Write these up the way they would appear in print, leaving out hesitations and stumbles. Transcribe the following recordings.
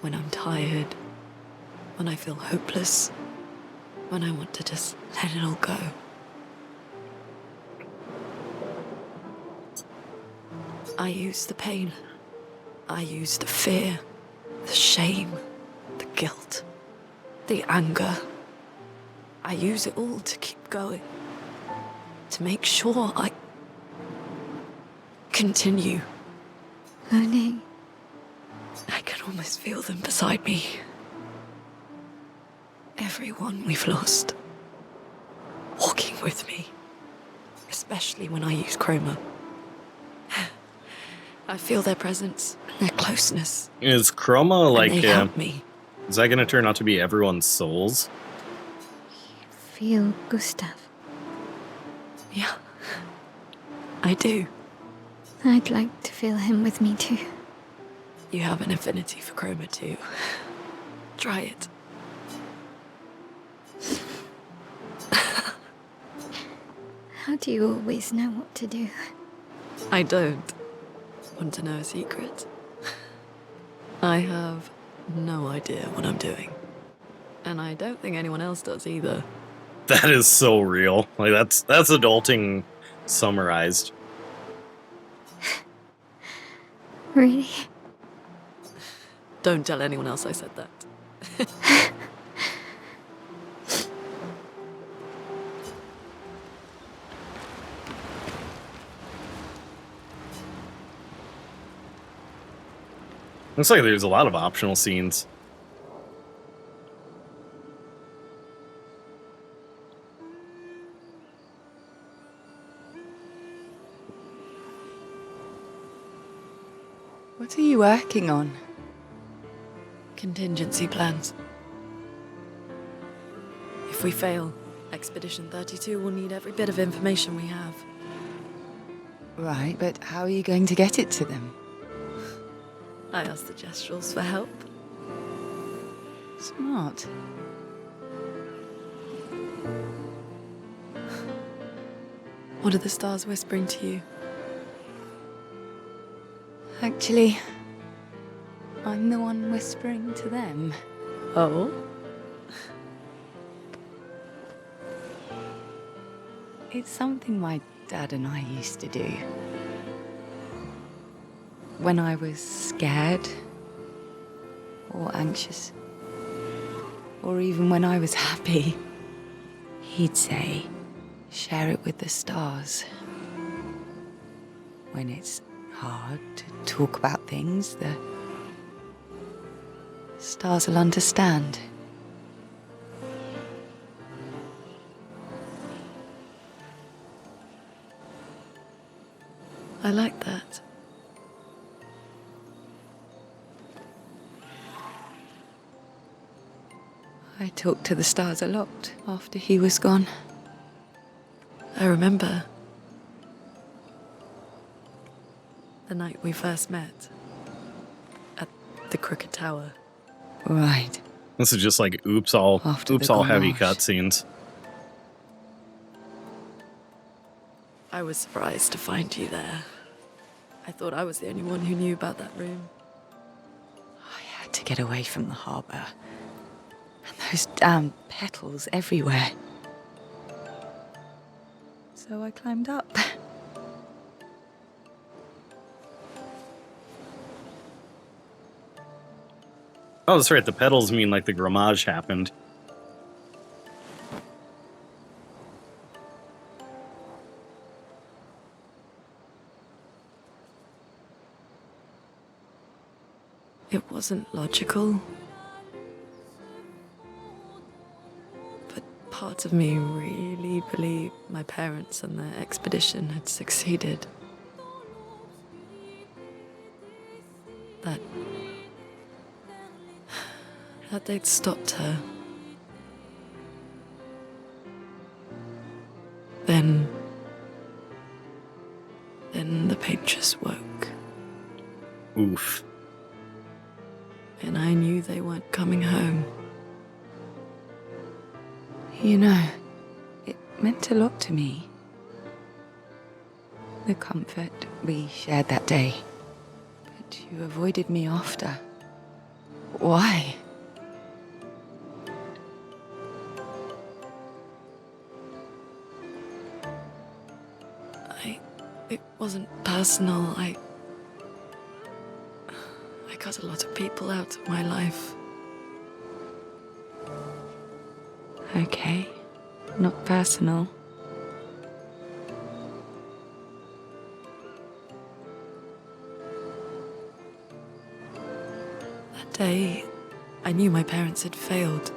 when I'm tired, when I feel hopeless, when I want to just let it all go. I use the pain. I use the fear, the shame, the guilt, the anger. I use it all to keep going, to make sure I continue. Looney. I can almost feel them beside me. Everyone we've lost. Walking with me. Especially when I use chroma. I feel their presence, their closeness. Is chroma like... And they help me. Is that going to turn out to be everyone's souls? Feel Gustav. Yeah. I do. I'd like to feel him with me too. You have an affinity for chroma too. Try it. How do you always know what to do? I don't. Want to know a secret? I have no idea what I'm doing. And I don't think anyone else does either. That is so real. Like that's adulting summarized. Really? Don't tell anyone else I said that. Looks like there's a lot of optional scenes. What are you working on? Contingency plans. If we fail, Expedition 32 will need every bit of information we have. Right, but how are you going to get it to them? I asked the Gestrals for help. Smart. What are the stars whispering to you? Actually, I'm the one whispering to them. Oh? It's something my dad and I used to do. When I was scared, or anxious, or even when I was happy, he'd say, share it with the stars. When it's hard to talk about things, the stars will understand. I like that. I talked to the stars a lot after he was gone. I remember the night we first met at the Crooked Tower. Right. This is just like oops all After the heavy ganache. cutscenes. I was surprised to find you there. I thought I was the only one who knew about that room. I had to get away from the harbour. And those damn petals everywhere. So I climbed up. Oh, that's right. The petals mean like the grammage happened. It wasn't logical. But part of me really believed my parents and their expedition had succeeded. That they'd stopped her. Then the pain just woke. Oof. And I knew they weren't coming home. You know, it meant a lot to me. The comfort we shared that day. But you avoided me after. Why? It wasn't personal. I cut a lot of people out of my life. Okay. Not personal. That day, I knew my parents had failed.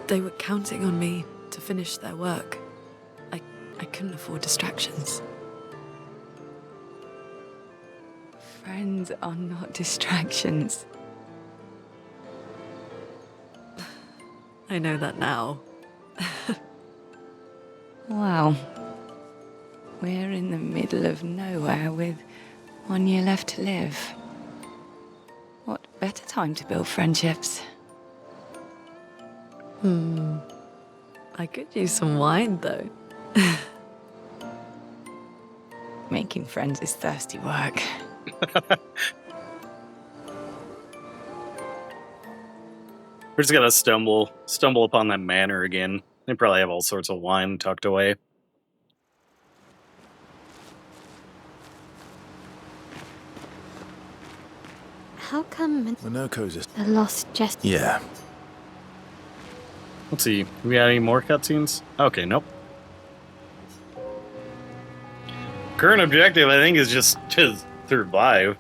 They were counting on me to finish their work. I couldn't afford distractions. Friends are not distractions. I know that now. Wow. We're in the middle of nowhere with 1 year left to live. What better time to build friendships? I could use some wine, though. Making friends is thirsty work. We're just gonna stumble upon that manor again. They probably have all sorts of wine tucked away. How come Minoko's is... the lost just... Yeah. Let's see. We got any more cutscenes? Okay, nope. Current objective, I think, is just to survive.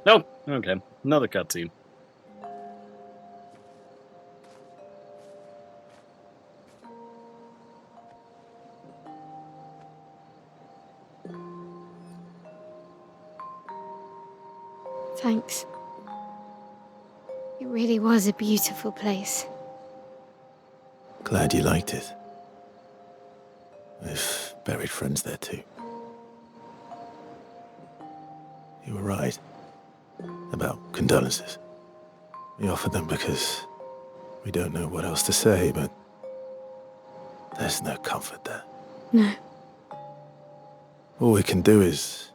Nope. Okay, another cutscene. Thanks. It really was a beautiful place. Glad you liked it. I've buried friends there too. You were right about condolences. We offered them because we don't know what else to say, but there's no comfort there. No. All we can do is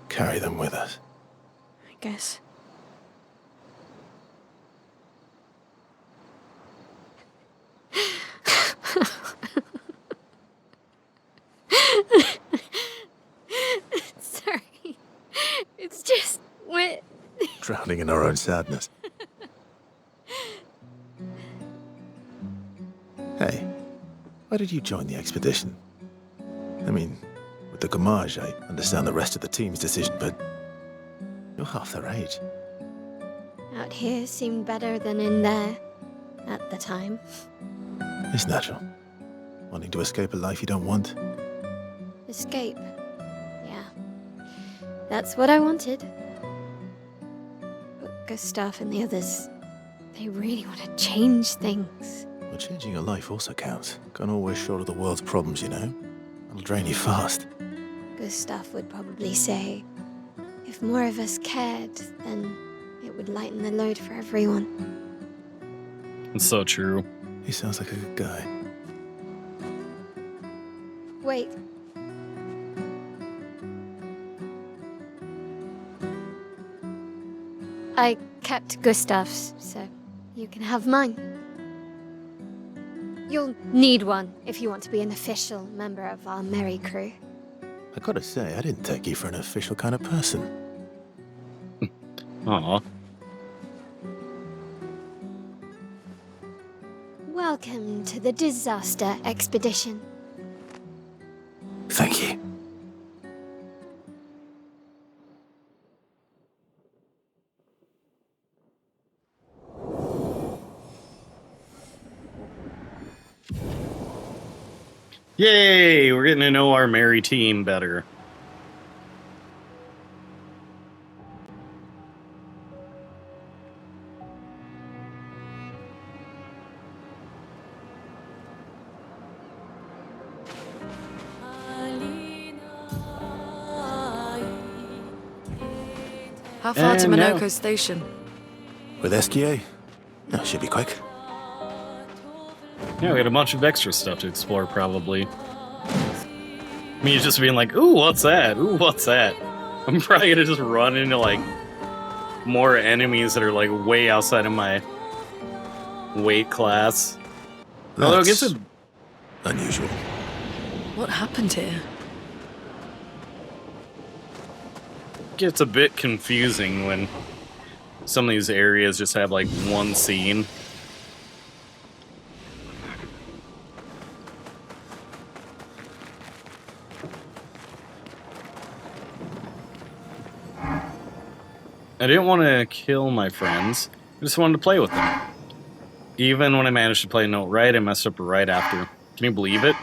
carry them with us. I guess. Sorry. It's just wet. Drowning in our own sadness. Hey, why did you join the expedition? I mean, with the Gamage, I understand the rest of the team's decision, but you're half their age. Out here seemed better than in there at the time. It's natural. Wanting to escape a life you don't want. Escape. Yeah. That's what I wanted. But Gustav and the others, they really want to change things. Well, changing your life also counts. Can't always shoulder the world's problems, you know? It'll drain you fast. Gustav would probably say, if more of us cared, then it would lighten the load for everyone. It's so true. He sounds like a good guy. Wait. I kept Gustav's, so you can have mine. You'll need one if you want to be an official member of our merry crew. I gotta say, I didn't take you for an official kind of person. Aw. Welcome to the disaster expedition. Thank you. Yay! We're getting to know our merry team better. How far to And now- Minoko Station? With SKA? No, should be quick. Yeah, we had a bunch of extra stuff to explore, probably. Me just being like, ooh, what's that? Ooh, what's that? I'm probably gonna just run into, like, more enemies that are like way outside of my weight class. Although it gets That's unusual. What happened here? gets a bit confusing when some of these areas just have like one scene. I didn't want to kill my friends. I just wanted to play with them. Even when I managed to play a note right, I messed up right after. Can you believe it?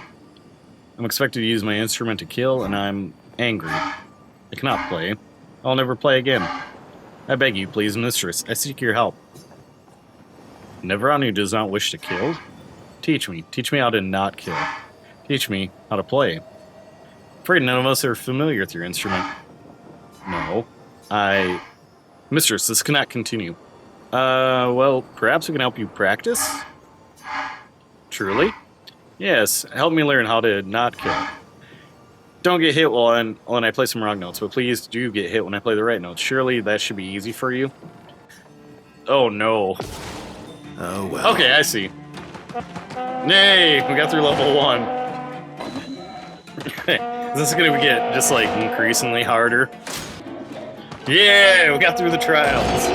I'm expected to use my instrument to kill, and I'm angry. I cannot play. I'll never play again. I beg you, please, mistress. I seek your help. Never on who does not wish to kill? Teach me. Teach me how to not kill. Teach me how to play. Afraid none of us are familiar with your instrument. No. Mistress, this cannot continue. Well, perhaps we can help you practice? Truly? Yes, help me learn how to not kill. Don't get hit when I play some wrong notes, but please do get hit when I play the right notes. Surely that should be easy for you? Oh, no. Oh, well. Okay, I see. Nay, we got through level 1. Is this gonna get just, like, increasingly harder? Yeah, we got through the trials.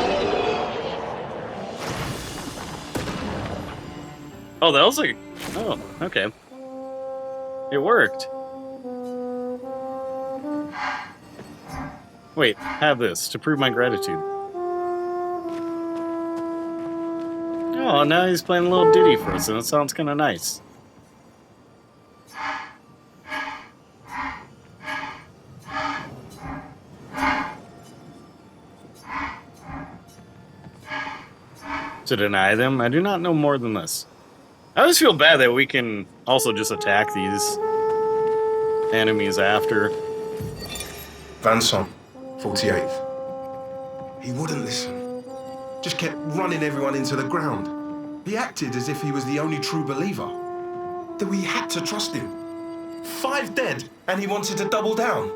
Oh, that was like... Oh, okay. It worked. Wait, have this to prove my gratitude. Oh, now he's playing a little ditty for us, and it sounds kind of nice. To deny them? I do not know more than this. I always feel bad that we can also just attack these enemies after. Vanson, 48th. He wouldn't listen. Just kept running everyone into the ground. He acted as if he was the only true believer. That we had to trust him. 5 dead, and he wanted to double down.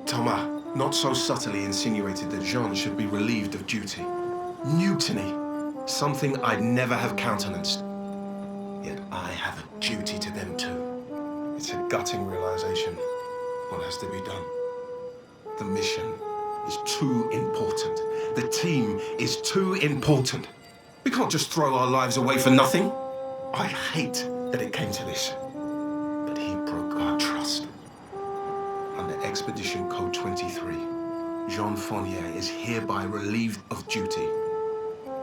Thomas, not so subtly insinuated that Jean should be relieved of duty. Mutiny. Something I'd never have countenanced. Yet I have a duty to them too. It's a gutting realization. What has to be done? The mission is too important. The team is too important. We can't just throw our lives away for nothing. I hate that it came to this. But he broke our trust. Under Expedition Code 23, Jean Fournier is hereby relieved of duty.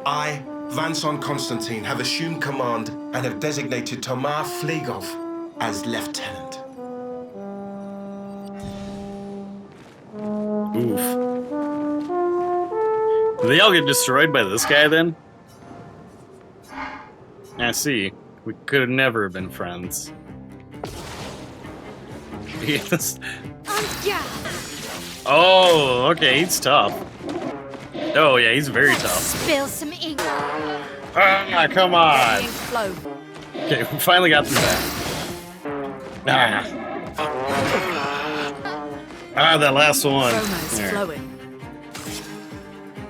I, Vanson Constantine, have assumed command and have designated Thomas Flegov as lieutenant. Oof. Did they all get destroyed by this guy then? I see. We could have never been friends. Yes. Oh, okay, he's tough. Oh, yeah, he's very tough. Spill some ink. Ah, come on. Flow. Okay, we finally got through that. Ah, that last one. Romance There. flowing.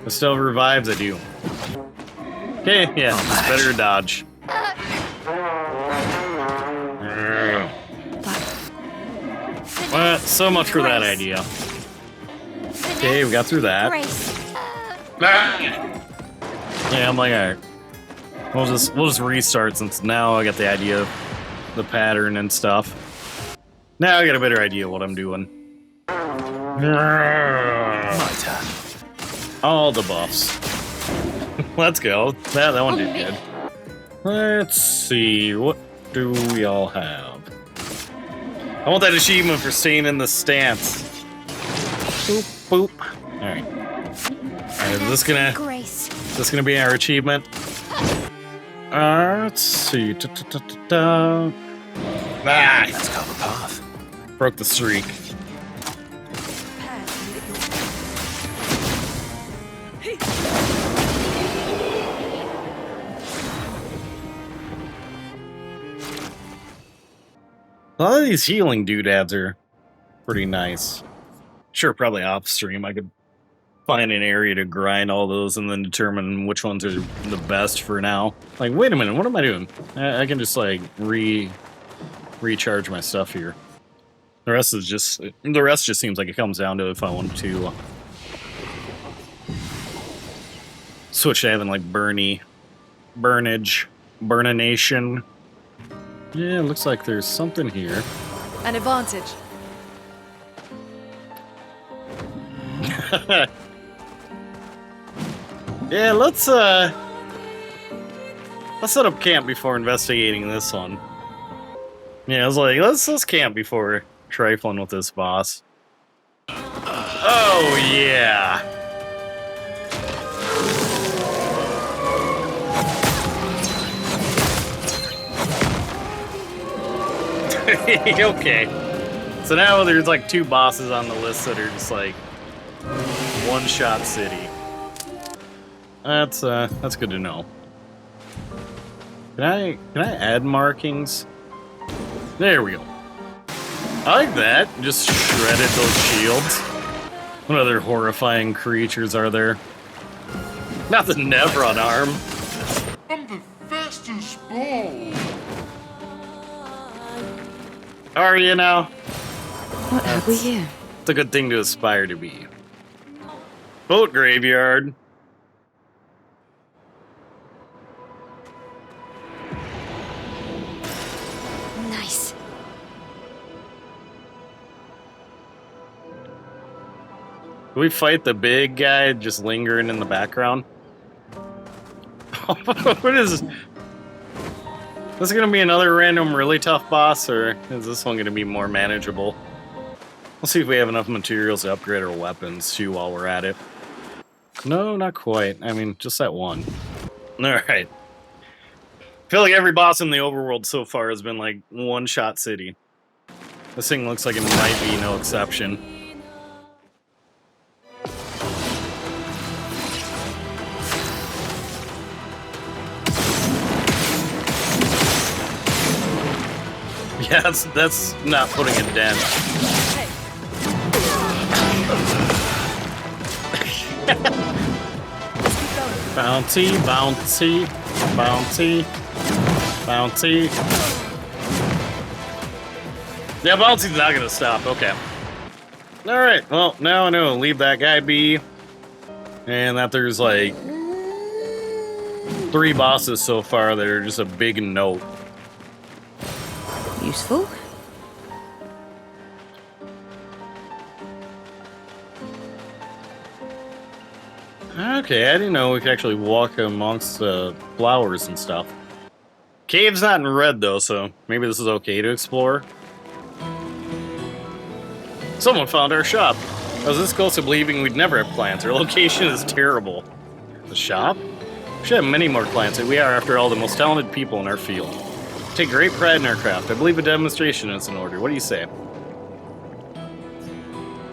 It still revives, I do. Okay, yeah, it's better to dodge. Well, so much for that idea. Okay, we got through that. Ah! Yeah, I'm like, alright. We'll just restart since now I got the idea of the pattern and stuff. Now I got a better idea of what I'm doing. My turn. All the buffs. Let's go. That one did good. Let's see, what do we all have? I want that achievement for staying in the stance. Boop, boop. Alright. Alright, is this gonna be our achievement? Let's see. Ah! Let's go the path. Broke the streak. A lot of these healing doodads are pretty nice. Sure, probably off stream I could find an area to grind all those and then determine which ones are the best for now. Like, wait a minute, what am I doing? I can just like recharge my stuff here. The rest just seems like it comes down to if I want to switch to having like burnage, burnination. Yeah, looks like there's something here. An advantage. Yeah, let's set up camp before investigating this one. Yeah, I was like, let's camp before trifling with this boss. Oh yeah. Okay. So now there's like 2 bosses on the list that are just like one-shot city. That's good to know. Can I add markings? There we go. I like that. Just shredded those shields. What other horrifying creatures are there? Not the Nevron arm. I'm the fastest ball. Are you now? What have we here? It's a good thing to aspire to be. Boat graveyard. Nice. Do we fight the big guy just lingering in the background? What is this gonna be another random really tough boss, or is this one gonna be more manageable? We'll see if we have enough materials to upgrade our weapons too while we're at it. No, not quite. I mean, just that one. Alright. I feel like every boss in the overworld so far has been like one-shot city. This thing looks like it might be no exception. Yeah, that's not putting a dent. Bounty, bounty, bounty, bounty. Yeah, bounty's not gonna stop. Okay. Alright, well, now I know. Leave that guy be. And that there's like 3 bosses so far that are just a big note. Useful? Okay, I didn't know we could actually walk amongst flowers and stuff. Cave's not in red though, so maybe this is okay to explore. Someone found our shop. I was this close to believing we'd never have clients. Our location is terrible. The shop? We should have many more clients. We are, after all, the most talented people in our field. We take great pride in our craft. I believe a demonstration is in order. What do you say?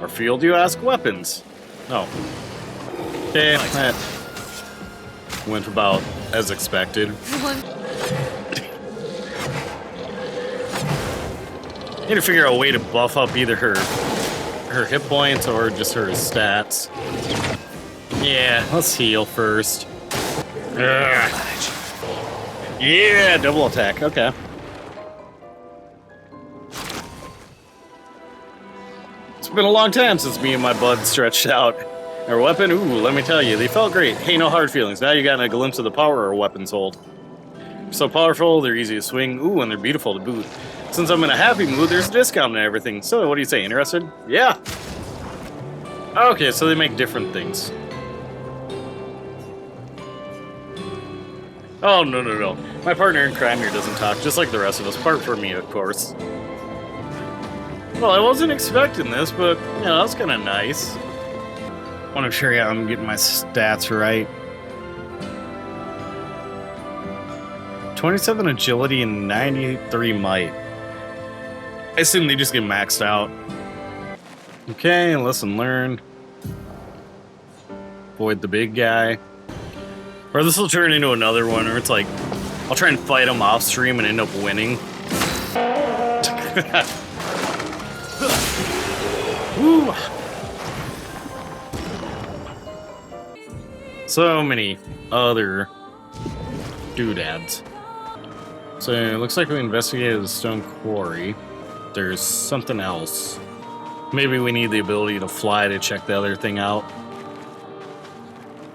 Our field, you ask? Weapons. Oh. Okay, that went about as expected. Need to figure out a way to buff up either her hit points or just her stats. Yeah, let's heal first. Ugh. Yeah, double attack. Okay. It's been a long time since me and my bud stretched out. Our weapon, ooh, let me tell you, they felt great. Hey, no hard feelings. Now you got a glimpse of the power our weapons hold. They're so powerful, they're easy to swing, ooh, and they're beautiful to boot. Since I'm in a happy mood, there's a discount and everything. So, what do you say, interested? Yeah! Okay, so they make different things. Oh, no. My partner in crime here doesn't talk, just like the rest of us, apart from me, of course. Well, I wasn't expecting this, but, you know, that's kind of nice. I want to make sure I'm getting my stats right. 27 agility and 93 might. I assume they just get maxed out. Okay, lesson learned. Avoid the big guy. Or this will turn into another one where it's like, I'll try and fight him off stream and end up winning. Woo! So many other doodads. So it looks like we investigated the stone quarry. There's something else. Maybe we need the ability to fly to check the other thing out.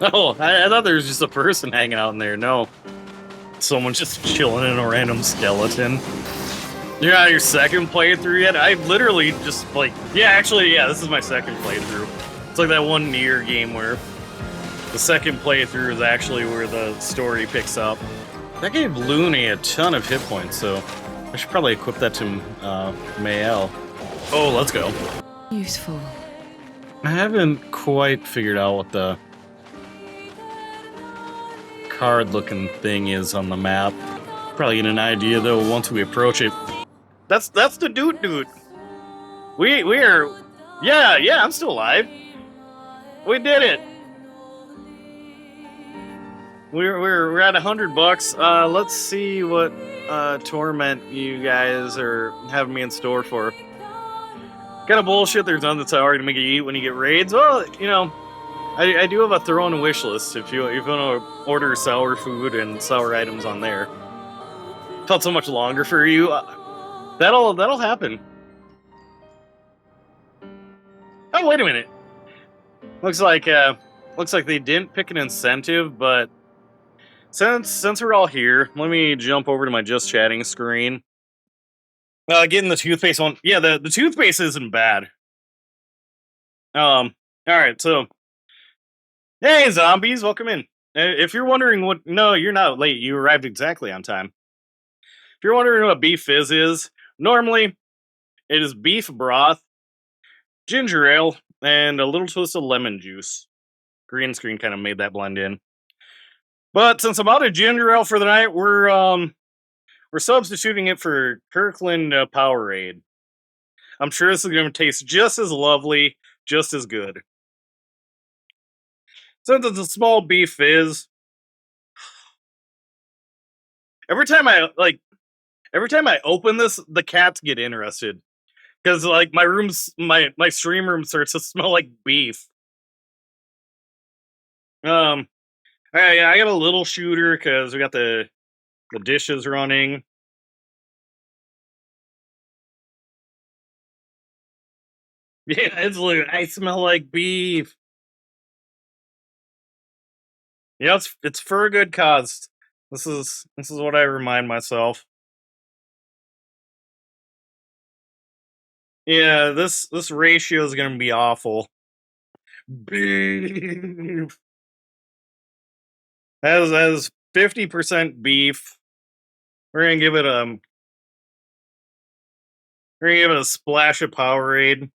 Oh, I thought there was just a person hanging out in there. No. Someone just chilling in a random skeleton. You're not your second playthrough yet? I literally just, like... Yeah, this is my second playthrough. It's like that one Nier game where the second playthrough is actually where the story picks up. That gave Looney a ton of hit points, so I should probably equip that to Mael. Oh, let's go. Useful. I haven't quite figured out what the card-looking thing is on the map. Probably get an idea though once we approach it. That's the dude. We are, yeah. I'm still alive. We did it. We're at $100. Let's see what torment you guys are having me in store for. Kind of bullshit. There's none that's hard to make you eat when you get raids. Well, you know, I do have a throw-in wish list if you want to order sour food and sour items on there. Felt so much longer for you. That'll happen. Oh, wait a minute. Looks like they didn't pick an incentive, but since we're all here, let me jump over to my just chatting screen. Getting the toothpaste one. Yeah, the toothpaste isn't bad. All right, so hey zombies, welcome in. If you're wondering what, no, you're not late. You arrived exactly on time. If you're wondering what beef fizz is, normally it is beef broth, ginger ale, and a little twist of lemon juice. Green screen kind of made that blend in. But since I'm out of ginger ale for the night, we're substituting it for Kirkland Powerade. I'm sure this is going to taste just as lovely, just as good. Since it's a small beef fizz, every time I open this, the cats get interested. Because like my stream room starts to smell like beef. Yeah, I got a little shooter because we got the dishes running. Yeah, I smell like beef. Yeah, it's for a good cause. This is what I remind myself. Yeah, this ratio is gonna be awful. Beef. As 50% beef. We're gonna give it a splash of Powerade.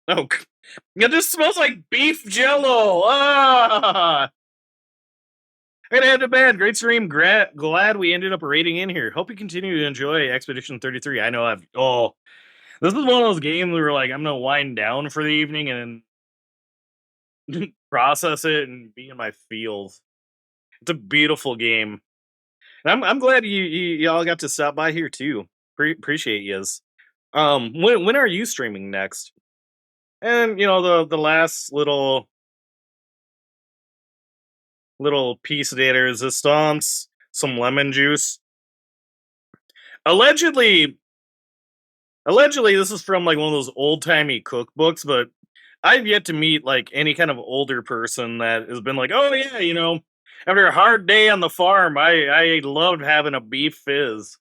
Oh, it just smells like beef jello. Ah! Hey, head to bed. Great stream. Glad we ended up raiding in here. Hope you continue to enjoy Expedition 33. I know this is one of those games where like I'm gonna wind down for the evening and process it and be in my feels. It's a beautiful game. And I'm glad you all got to stop by here too. Appreciate yous. When are you streaming next? And you know the last little piece of data resistance, some lemon juice. Allegedly, this is from like one of those old timey cookbooks, but I've yet to meet like any kind of older person that has been like, oh yeah, you know, after a hard day on the farm, I loved having a beef fizz.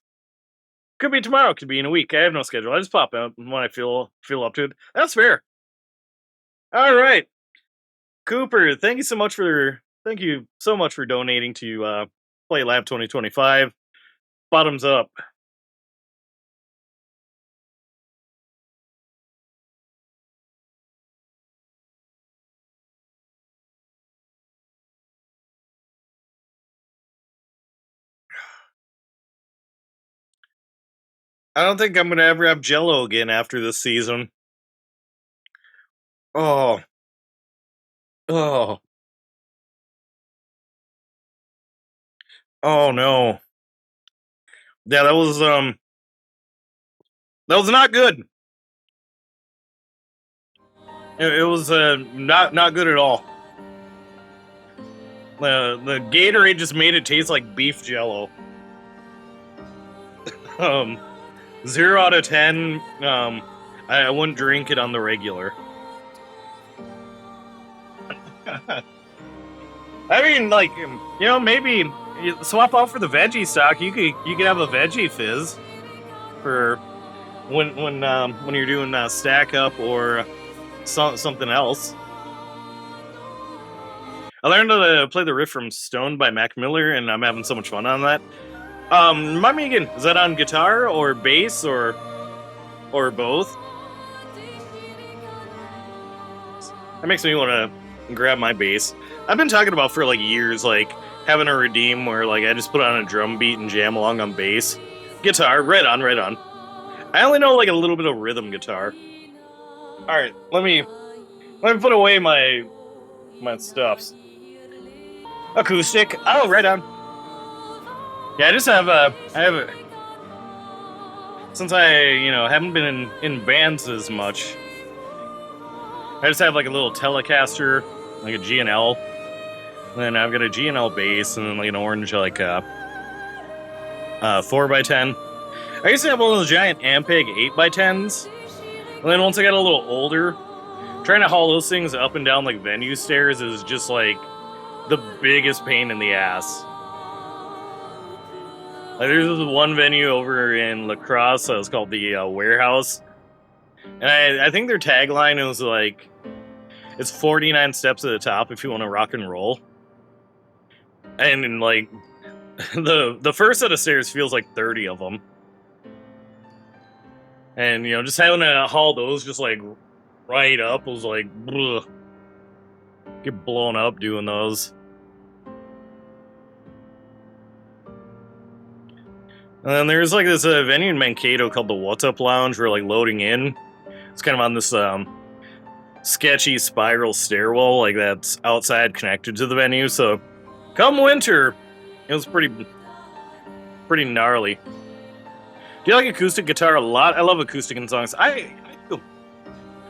Could be tomorrow, could be in a week. I have no schedule. I just pop out when I feel up to it. That's fair. All right, Cooper, thank you so much for donating to Play Lab 2025. Bottoms up. I don't think I'm gonna ever have Jello again after this season. Oh. Oh. Oh no. Yeah, that was not good. It was not good at all. The Gatorade just made it taste like beef jello. 0 out of 10. I wouldn't drink it on the regular. I mean, like, maybe you swap out for the veggie stock. You could have a veggie fizz for when you're doing stack up or something else. I learned how to play the riff from Stoned by Mac Miller, and I'm having so much fun on that. Remind me again, is that on guitar or bass or both? That makes me want to grab my bass. I've been talking about for like years, like having a redeem where like I just put on a drum beat and jam along on bass. Guitar, right on. I only know like a little bit of rhythm guitar. All right, let me put away my stuffs. Acoustic. Oh, right on. Yeah, I just have since I haven't been in bands as much. I just have like a little Telecaster, like a G&L, and then I've got a G&L bass, and then like an orange like 4x10. I used to have one of those giant Ampeg 8x10s, and then once I got a little older, trying to haul those things up and down like venue stairs is just like the biggest pain in the ass. Like, there's this one venue over in La Crosse that was called the Warehouse, and I think their tagline was like, it's 49 steps at the top if you want to rock and roll. And like, the first set of stairs feels like 30 of them. And, just having to haul those just like right up was like, ugh. Get blown up doing those. And then there's like this venue in Mankato called the What's Up Lounge where like loading in, it's kind of on this sketchy spiral stairwell like that's outside connected to the venue. So come winter, it was pretty gnarly. Do you like acoustic guitar a lot? I love acoustic in songs. I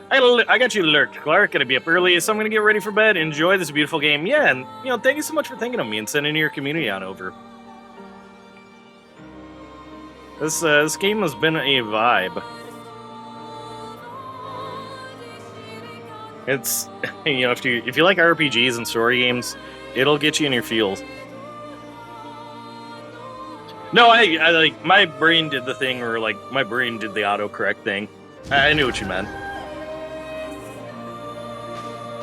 got you lurked, Clark. Gonna be up early, so I'm gonna get ready for bed. Enjoy this beautiful game. Yeah, and thank you so much for thinking of me and sending your community on over. This game has been a vibe. It's if you like RPGs and story games, it'll get you in your feels. No, I like my brain did the thing where like my brain did the autocorrect thing. I knew what you meant.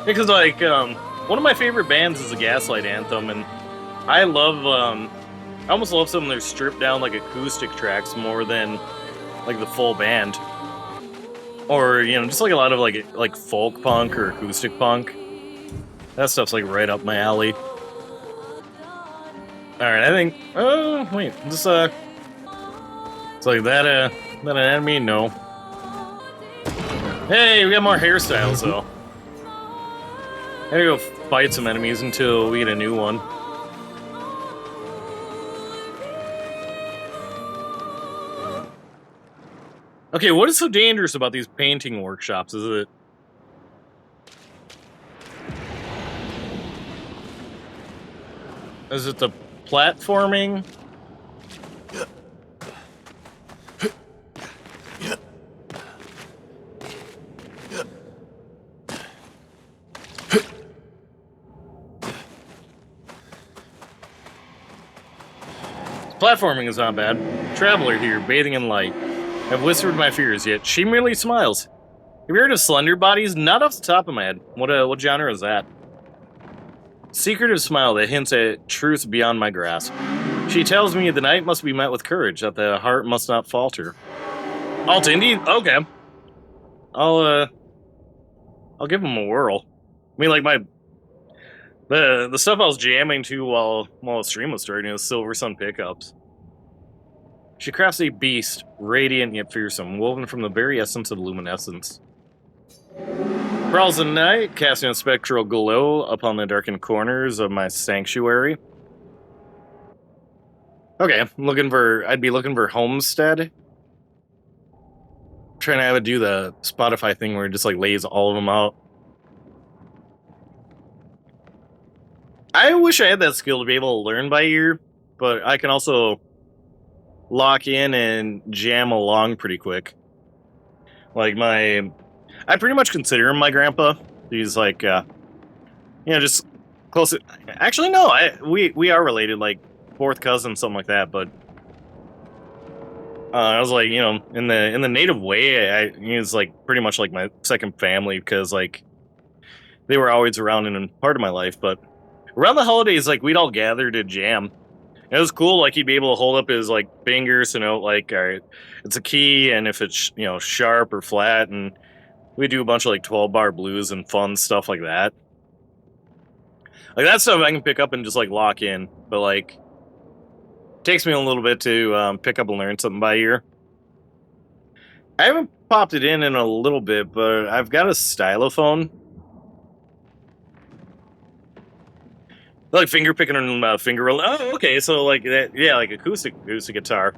Because like one of my favorite bands is the Gaslight Anthem, and I almost love some of their stripped down like acoustic tracks more than like the full band. Or, just like a lot of like folk punk or acoustic punk. That stuff's like right up my alley. Alright, I think wait, this it's like that an enemy? No. Hey, we got more hairstyles though. I gotta go fight some enemies until we get a new one. Okay, what is so dangerous about these painting workshops? Is it the platforming? Platforming is not bad. Traveler here, bathing in light. I've whispered my fears, yet she merely smiles. Have you heard of Slender Bodies? Not off the top of my head. What genre is that? Secretive smile that hints at truths beyond my grasp. She tells me the night must be met with courage, that the heart must not falter. Alt indie? Okay. I'll give them a whirl. I mean, like the stuff I was jamming to while the stream was starting was Silver Sun Pickups. She crafts a beast, radiant yet fearsome, woven from the very essence of luminescence. Prowls the night, casting a spectral glow upon the darkened corners of my sanctuary. Okay, I'd be looking for Homestead. Trying to have it do the Spotify thing where it just like lays all of them out. I wish I had that skill to be able to learn by ear, but I can also lock in and jam along pretty quick. Like I pretty much consider him my grandpa. He's like, just close. Actually, no, we are related, like fourth cousin, something like that. But I was like, in the native way, he was like pretty much like my second family because like they were always around in part of my life. But around the holidays, like we'd all gather to jam. It was cool. Like he'd be able to hold up his like fingers to know like, all right, it's a key, and if it's sharp or flat, and we do a bunch of like 12-bar blues and fun stuff like that. Like that stuff I can pick up and just like lock in, but like it takes me a little bit to pick up and learn something by ear. I haven't popped it in a little bit, but I've got a stylophone. Like finger picking and finger rolling. Oh, okay. So like that, yeah, like acoustic guitar.